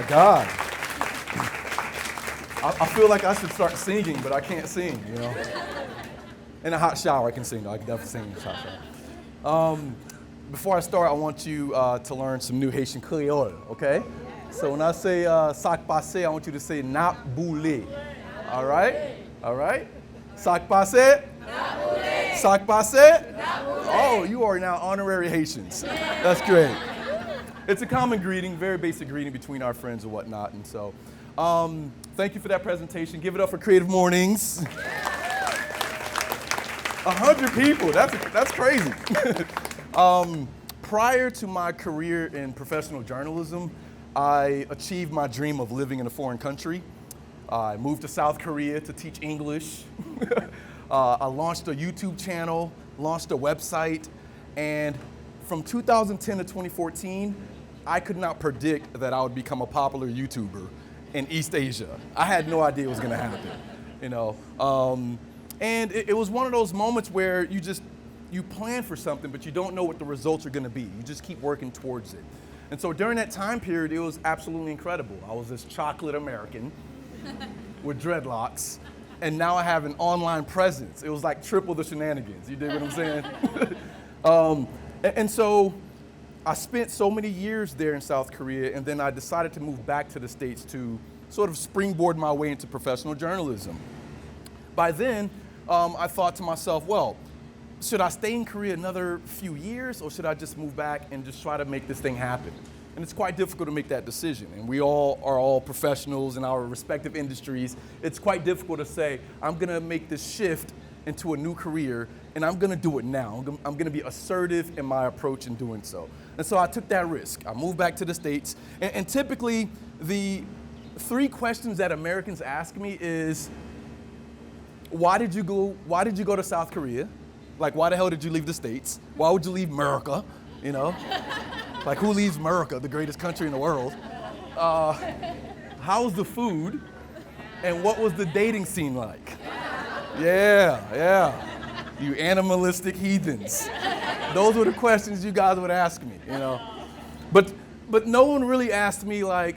my God. I feel like I should start singing, but I can't sing, you know. In a hot shower, I can sing, though. I can definitely sing in a hot shower. Before I start, I want you to learn some new Haitian Creole, okay? So when I say sac passe, I want you to say nap boule. All right? All right? Sac passe? Nap boule. Sac passe? Nap boule. Oh, you are now honorary Haitians. That's great. It's a common greeting, very basic greeting between our friends and whatnot. And so, thank you for that presentation. Give it up for Creative Mornings. 100 people, that's crazy. Prior to my career in professional journalism, I achieved my dream of living in a foreign country. I moved to South Korea to teach English. I launched a YouTube channel, launched a website, and from 2010 to 2014, I could not predict that I would become a popular YouTuber in East Asia. I had no idea it was gonna happen, you know. And it was one of those moments where you plan for something, but you don't know what the results are gonna be. You just keep working towards it. And so during that time period, it was absolutely incredible. I was this chocolate American with dreadlocks, and now I have an online presence. It was like triple the shenanigans. You dig what I'm saying? And so I spent so many years there in South Korea, and then I decided to move back to the States to sort of springboard my way into professional journalism. By then, I thought to myself, well, should I stay in Korea another few years, or should I just move back and just try to make this thing happen? And it's quite difficult to make that decision. And we all are all professionals in our respective industries. It's quite difficult to say, I'm gonna make this shift into a new career, and I'm gonna do it now. I'm gonna be assertive in my approach in doing so. And so I took that risk. I moved back to the States, and typically the 3 questions that Americans ask me is, why did you go to South Korea? Like, why the hell did you leave the States? Why would you leave America, you know? Like, who leaves America, the greatest country in the world? How's the food? And what was the dating scene like? Yeah. You animalistic heathens. Those were the questions you guys would ask me, you know? But no one really asked me, like,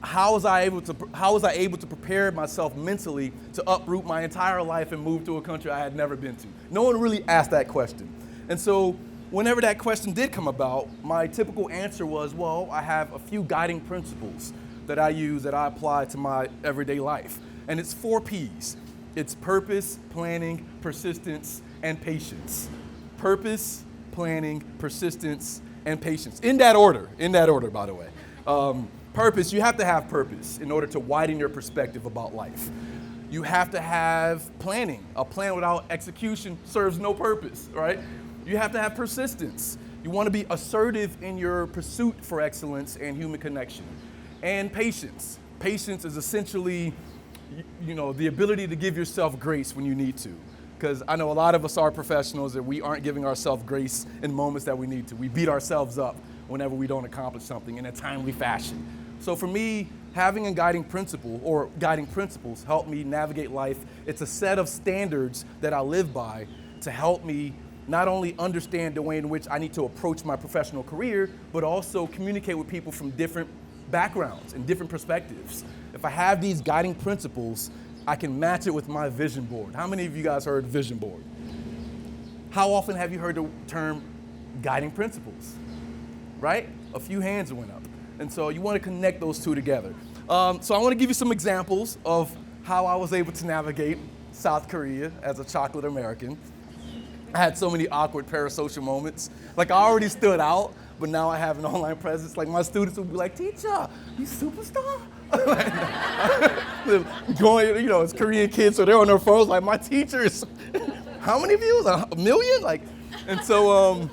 how was I able to prepare myself mentally to uproot my entire life and move to a country I had never been to? No one really asked that question. And so whenever that question did come about, my typical answer was, well, I have a few guiding principles that I use, that I apply to my everyday life. And it's 4 P's. It's purpose, planning, persistence, and patience. Purpose, planning, persistence, and patience. In that order, by the way. Purpose, you have to have purpose in order to widen your perspective about life. You have to have planning. A plan without execution serves no purpose, right? You have to have persistence. You want to be assertive in your pursuit for excellence and human connection. And patience. Patience is essentially, you know, the ability to give yourself grace when you need to. Because I know a lot of us are professionals and we aren't giving ourselves grace in moments that we need to. We beat ourselves up whenever we don't accomplish something in a timely fashion. So for me, having a guiding principle or guiding principles help me navigate life. It's a set of standards that I live by to help me not only understand the way in which I need to approach my professional career, but also communicate with people from different backgrounds and different perspectives. If I have these guiding principles, I can match it with my vision board. How many of you guys heard vision board? How often have you heard the term guiding principles? Right? A few hands went up. And so you want to connect those 2 together. So I want to give you some examples of how I was able to navigate South Korea as a chocolate American. I had so many awkward parasocial moments. Like, I already stood out, but now I have an online presence. Like, my students would be like, teacher, you superstar? Going, you know, it's Korean kids, so they're on their phones like, my teacher is, how many views? 1 million? Like, and so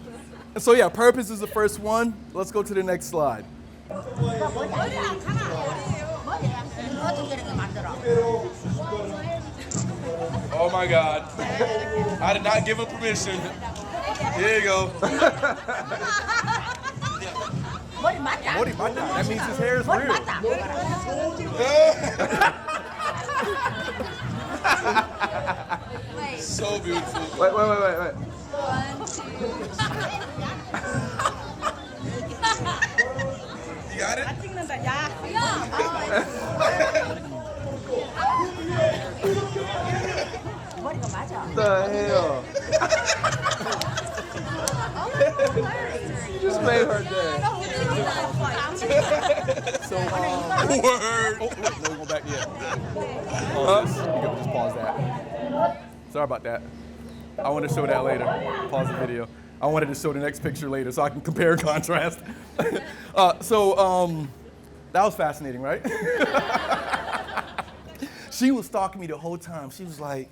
yeah, purpose is the first one. Let's go to the next slide. Oh my God. I did not give him permission. Here you go. That means his hair is real. So beautiful. Wait. 1, 2. You got it? The hell? You just made her day. So, word. Oh, no, we'll go back yet. Pause this. You can just pause that. Sorry about that. I want to show that later. Pause the video. I wanted to show the next picture later so I can compare and contrast. That was fascinating, right? She was stalking me the whole time. She was like,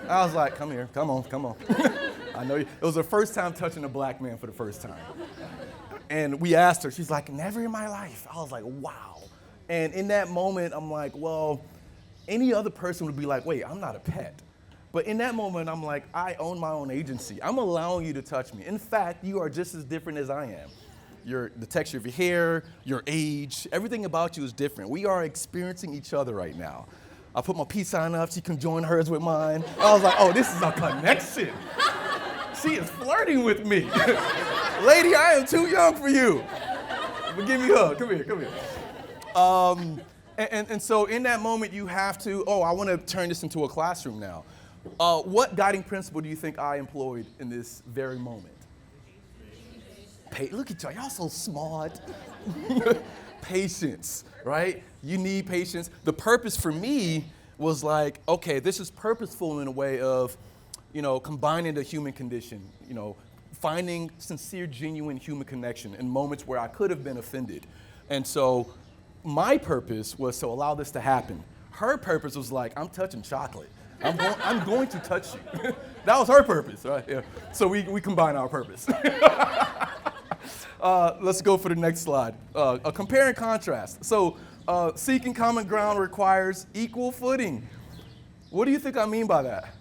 I was like, come here, come on. I know you. It was her first time touching a black man for the first time. And we asked her, she's like, never in my life. I was like, wow. And in that moment, I'm like, well, any other person would be like, wait, I'm not a pet. But in that moment, I'm like, I own my own agency. I'm allowing you to touch me. In fact, you are just as different as I am. The texture of your hair, your age, everything about you is different. We are experiencing each other right now. I put my peace sign up, she can join hers with mine. I was like, oh, this is a connection. She is flirting with me. Lady, I am too young for you. But give me a hug, come here. And so in that moment, you have to, I want to turn this into a classroom now. What guiding principle do you think I employed in this very moment? Look at y'all so smart. Patience, right? You need patience. The purpose for me was like, okay, this is purposeful in a way of, combining the human condition, finding sincere, genuine human connection in moments where I could have been offended. And so my purpose was to allow this to happen. Her purpose was like, I'm touching chocolate. I'm going to touch you. That was her purpose, right? Yeah. So we combine our purpose. Let's go for the next slide. A compare and contrast. So seeking common ground requires equal footing. What do you think I mean by that?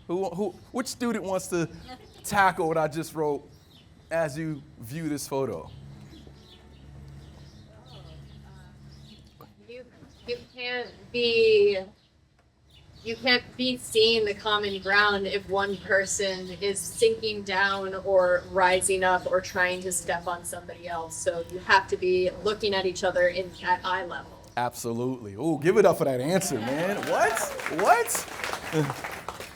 Which student wants to tackle what I just wrote as you view this photo? You can't be seeing the common ground if one person is sinking down or rising up or trying to step on somebody else. So you have to be looking at each other at eye level. Absolutely. Oh, give it up for that answer, man. What?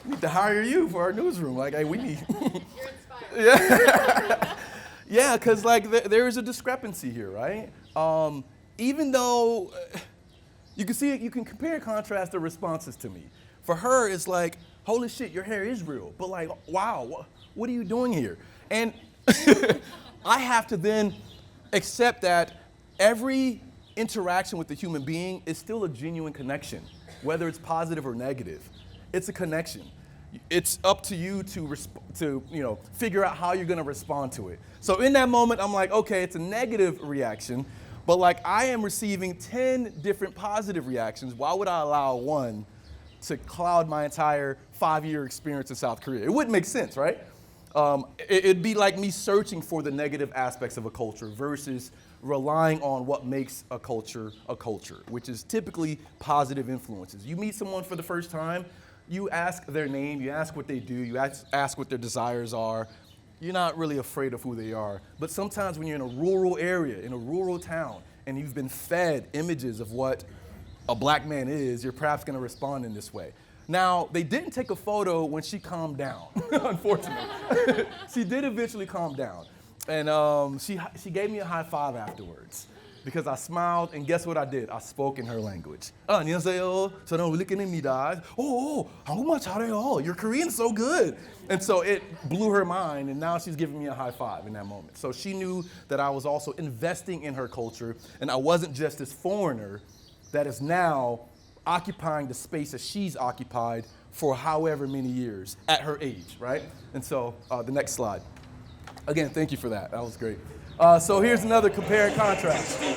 We need to hire you for our newsroom. Like, hey, we need. You're inspired. Yeah, because there is a discrepancy here, right? Even though you can compare and contrast the responses to me. For her, it's like, holy shit, your hair is real. But like, wow, what are you doing here? And I have to then accept that every interaction with the human being is still a genuine connection, whether it's positive or negative. It's a connection. It's up to you to figure out how you're going to respond to it. So in that moment, I'm like, okay, it's a negative reaction, but like I am receiving 10 different positive reactions. Why would I allow one to cloud my entire 5-year experience in South Korea? It wouldn't make sense, right? It'd be like me searching for the negative aspects of a culture versus relying on what makes a culture, which is typically positive influences. You meet someone for the first time, you ask their name, you ask what they do, you ask what their desires are. You're not really afraid of who they are. But sometimes when you're in a rural area, in a rural town, and you've been fed images of what a black man is, you're perhaps going to respond in this way. Now, they didn't take a photo when she calmed down, unfortunately. She did eventually calm down. And she gave me a high five afterwards because I smiled, and guess what I did? I spoke in her language. 안녕하세요. 저는 wilkin입니다. 한국말 잘해요. Your Korean's so good. And so it blew her mind, and now she's giving me a high five in that moment. So she knew that I was also investing in her culture, and I wasn't just this foreigner that is now occupying the space that she's occupied for however many years at her age, right? And so the next slide. Again, thank you for that. That was great. So here's another compare and contrast. They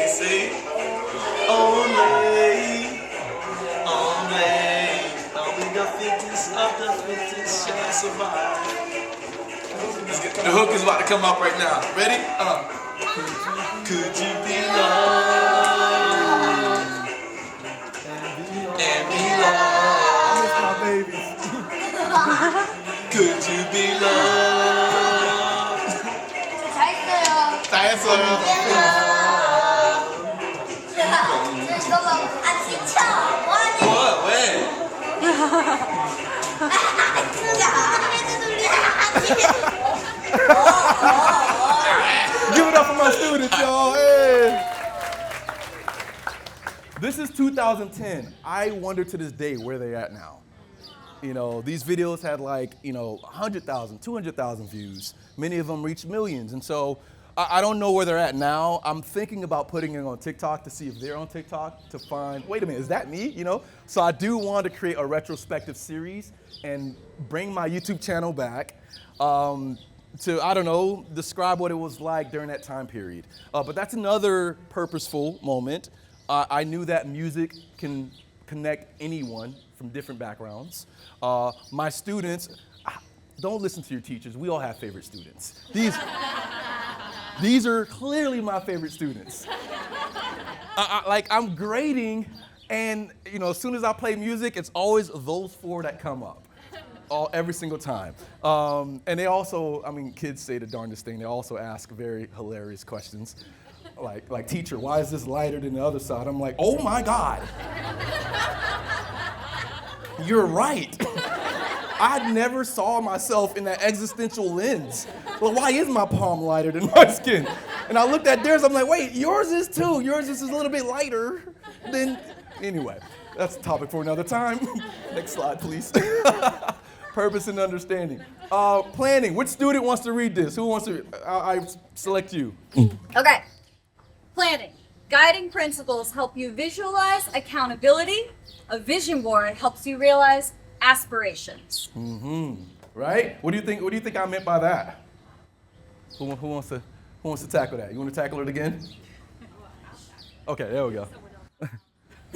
say, only the fittest of the fittest shall survive. The hook is about to come up right now. Ready? Could you be loved and be loved? I miss my babies. Could you be loved? 다 했어요. What? When? Give it up for my students, y'all. Hey. This is 2010. I wonder to this day where they're at now. You know, these videos had like, 100,000, 200,000 views. Many of them reached millions. And so I don't know where they're at now. I'm thinking about putting it on TikTok to see if they're on TikTok to find, wait a minute, is that me? So I do want to create a retrospective series and bring my YouTube channel back to, I don't know, describe what it was like during that time period. But that's another purposeful moment. I knew that music can connect anyone from different backgrounds. My students, don't listen to your teachers. We all have favorite students. These are clearly my favorite students. I'm grading, and as soon as I play music, it's always those four that come up, every single time. And they also, kids say the darndest thing. They also ask very hilarious questions, like teacher, why is this lighter than the other side? I'm like, oh my God, you're right. I never saw myself in that existential lens. Well, why is my palm lighter than my skin? And I looked at theirs, I'm like, wait, yours is too. Yours is a little bit lighter than, anyway, that's a topic for another time. Next slide, please. Purpose and understanding. Planning, which student wants to read this? Who wants to, I select you. Okay. Planning. Guiding principles help you visualize accountability. A vision board helps you realize aspirations. Right? What do you think I meant by that? Who wants to tackle that? You want to tackle it again? Okay, there we go. I'm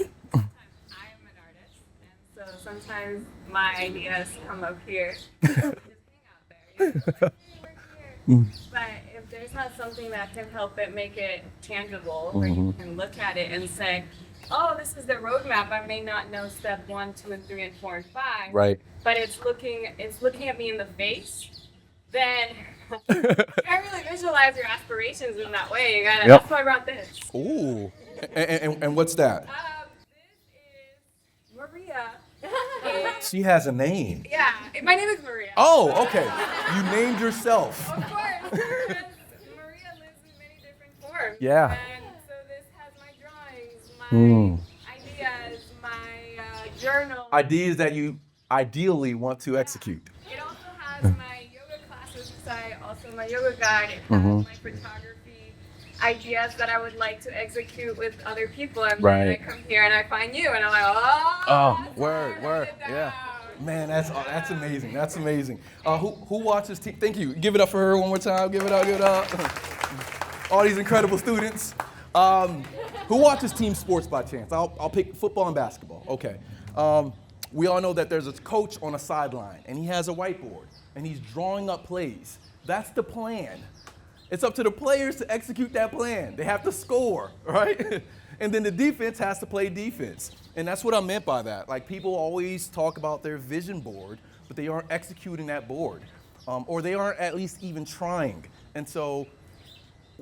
an artist, and so sometimes my ideas come up here. Just hang out there. Work here. But if there's not something that can help it make it tangible, where you can look at it and say, oh, this is the roadmap. I may not know step 1, 2, and 3, and 4, and 5. Right. But it's looking at me in the face. Then you can't really visualize your aspirations in that way. You gotta. Yep. That's why I brought this. Ooh. And what's that? This is Maria. She has a name. Yeah, my name is Maria. Oh, okay. You named yourself. Of course, because Maria lives in many different forms. Yeah. And so this has my drawings, my ideas, my journal. Ideas that you ideally want to execute. It also has my yoga classes site, also my yoga guide. It has my photography ideas that I would like to execute with other people. And then I come here and I find you, and I'm like, oh, Word, yeah. Man, that's amazing. That's amazing. Who watches team? Thank you. Give it up for her one more time. Give it up. All these incredible students. Who watches team sports by chance? I'll pick football and basketball. Okay. We all know that there's a coach on a sideline, and he has a whiteboard, and he's drawing up plays. That's the plan. It's up to the players to execute that plan. They have to score, right? And then the defense has to play defense. And that's what I meant by that. Like, people always talk about their vision board, but they aren't executing that board. Or they aren't at least even trying. And so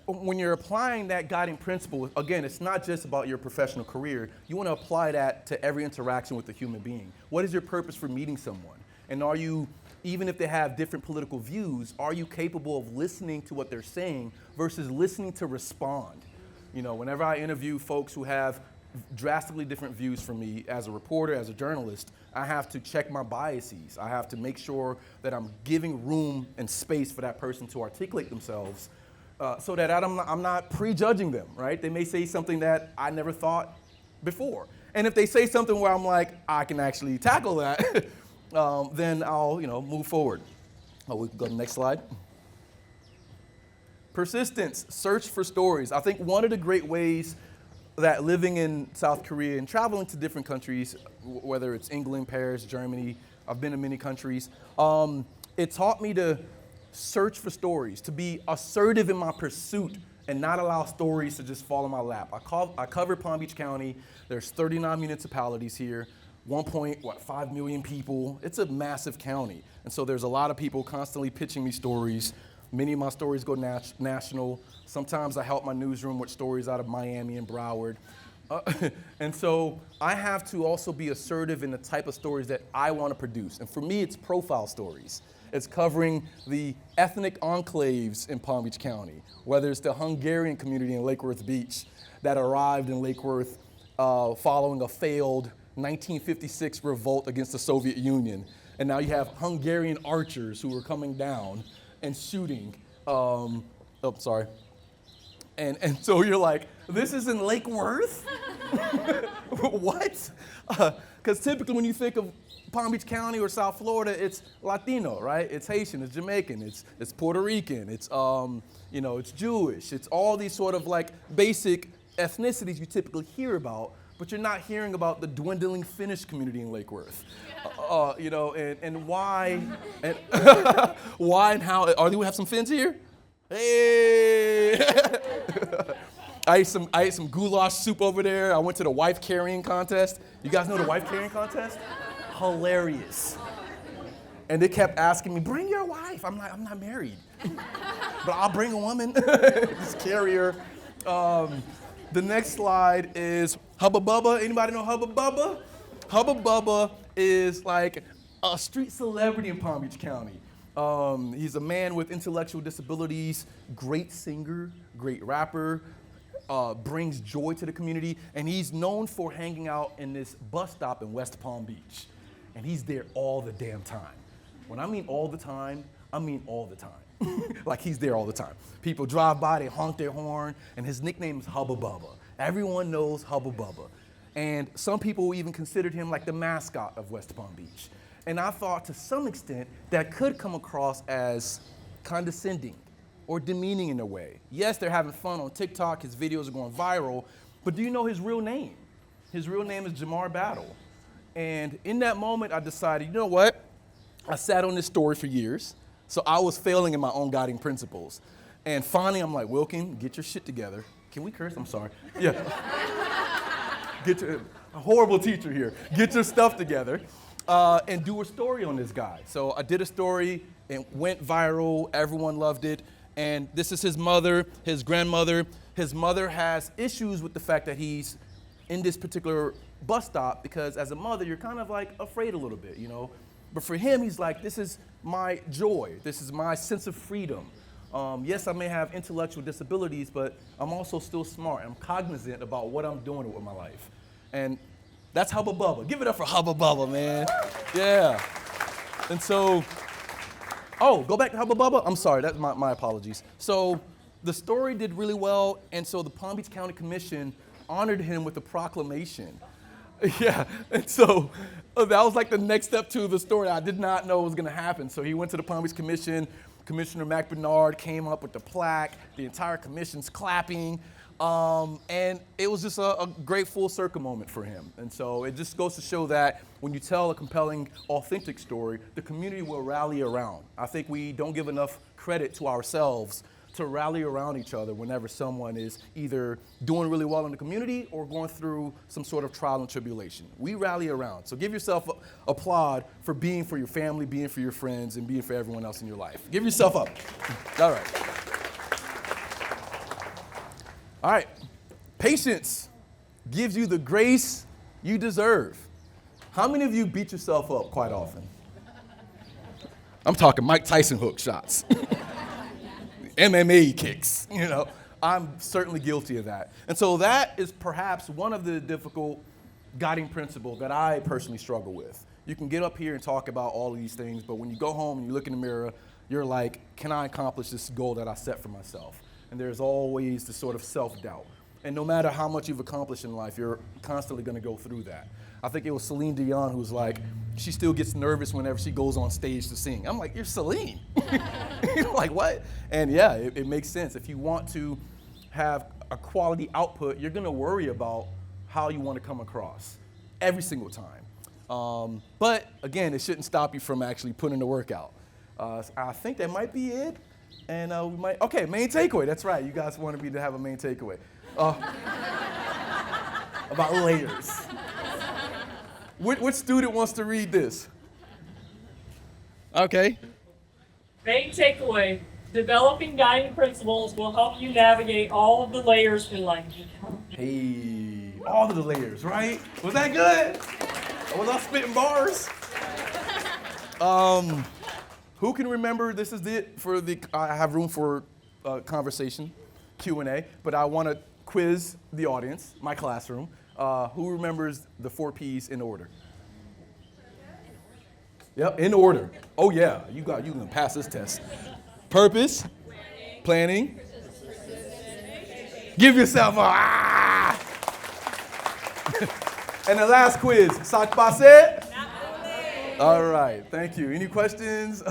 when you're applying that guiding principle, again, it's not just about your professional career. You want to apply that to every interaction with a human being. What is your purpose for meeting someone? And are you, even if they have different political views, are you capable of listening to what they're saying versus listening to respond? Whenever I interview folks who have drastically different views from me as a reporter, as a journalist, I have to check my biases. I have to make sure that I'm giving room and space for that person to articulate themselves so that I'm not prejudging them, right? They may say something that I never thought before. And if they say something where I'm like, I can actually tackle that, then I'll, move forward. We can go to the next slide. Persistence, search for stories. I think one of the great ways that living in South Korea and traveling to different countries, whether it's England, Paris, Germany, I've been to many countries, it taught me to search for stories, to be assertive in my pursuit and not allow stories to just fall in my lap. I cover Palm Beach County. There's 39 municipalities here. 5 million people. It's a massive county. And so there's a lot of people constantly pitching me stories. Many of my stories go national. Sometimes I help my newsroom with stories out of Miami and Broward. And so I have to also be assertive in the type of stories that I want to produce. And for me, it's profile stories. It's covering the ethnic enclaves in Palm Beach County, whether it's the Hungarian community in Lake Worth Beach that arrived in Lake Worth following a failed 1956 revolt against the Soviet Union. And now you have Hungarian archers who are coming down and shooting. And so you're like, this is in Lake Worth? What? Because typically when you think of Palm Beach County or South Florida, it's Latino, right? It's Haitian, it's Jamaican, it's Puerto Rican, it's it's Jewish. It's all these sort of like basic ethnicities you typically hear about, but you're not hearing about the dwindling Finnish community in Lake Worth. And why and why and how. Do we have some Finns here? Hey! I ate some goulash soup over there. I went to the wife carrying contest. You guys know the wife carrying contest? Hilarious. And they kept asking me, bring your wife. I'm like, I'm not married. But I'll bring a woman. Just carry her. The next slide is Hubba Bubba. Anybody know Hubba Bubba? Hubba Bubba is like a street celebrity in Palm Beach County. He's a man with intellectual disabilities, great singer, great rapper, brings joy to the community, and he's known for hanging out in this bus stop in West Palm Beach. And he's there all the damn time. When I mean all the time, I mean all the time. Like he's there all the time. People drive by, they honk their horn, and his nickname is Hubba Bubba. Everyone knows Hubba Bubba. And some people even considered him like the mascot of West Palm Beach. And I thought to some extent that could come across as condescending or demeaning in a way. Yes, they're having fun on TikTok, his videos are going viral, but do you know his real name? His real name is Jamar Battle. And in that moment, I decided, you know what? I sat on this story for years, so I was failing in my own guiding principles. And finally, I'm like, Wilkine, get your shit together. Can we curse? I'm sorry. Yeah. A horrible teacher here. Get your stuff together and do a story on this guy. So I did a story, it went viral, everyone loved it. And this is his mother, his grandmother. His mother has issues with the fact that he's in this particular bus stop because as a mother, you're kind of like afraid a little bit, you know? But for him, he's like, this is my joy. This is my sense of freedom. Yes, I may have intellectual disabilities, but I'm also still smart. I'm cognizant about what I'm doing with my life. And that's Hubba Bubba. Give it up for Hubba Bubba, man. Yeah. And so, go back to Hubba Bubba? I'm sorry, that's my apologies. So the story did really well, and so the Palm Beach County Commission honored him with a proclamation. Yeah, and so that was like the next step to the story. I did not know it was gonna happen. So he went to the Palm Beach Commission. Commissioner Mac Bernard came up with the plaque. The entire commission's clapping. And it was just a great full circle moment for him. And so it just goes to show that when you tell a compelling, authentic story, the community will rally around. I think we don't give enough credit to ourselves to rally around each other whenever someone is either doing really well in the community or going through some sort of trial and tribulation. We rally around. So give yourself applaud for being for your family, being for your friends, and being for everyone else in your life. Give yourself up. All right. All right. Patience gives you the grace you deserve. How many of you beat yourself up quite often? I'm talking Mike Tyson hook shots. MMA kicks, you know. I'm certainly guilty of that. And so that is perhaps one of the difficult guiding principles that I personally struggle with. You can get up here and talk about all of these things, but when you go home and you look in the mirror, you're like, can I accomplish this goal that I set for myself? And there's always this sort of self-doubt. And no matter how much you've accomplished in life, you're constantly gonna go through that. I think it was Celine Dion who was like, she still gets nervous whenever she goes on stage to sing. I'm like, you're Celine. You're like, what? And yeah, it makes sense. If you want to have a quality output, you're gonna worry about how you wanna come across every single time. But again, it shouldn't stop you from actually putting the work out. I think that might be it. And we might, okay, main takeaway, that's right. You guys wanted me to have a main takeaway. About layers. Which student wants to read this? Okay. Main takeaway, developing guiding principles will help you navigate all of the layers in life. Hey, all of the layers, right? Was that good? Was I spitting bars? Who can remember, this is it for I have room for conversation, Q&A, but I want to quiz the audience, my classroom. Who remembers the 4 Ps in order? Yep, in order. Oh yeah, you can pass this test. Purpose, planning. Give yourself a ah. And the last quiz, sac passe? All right, thank you. Any questions?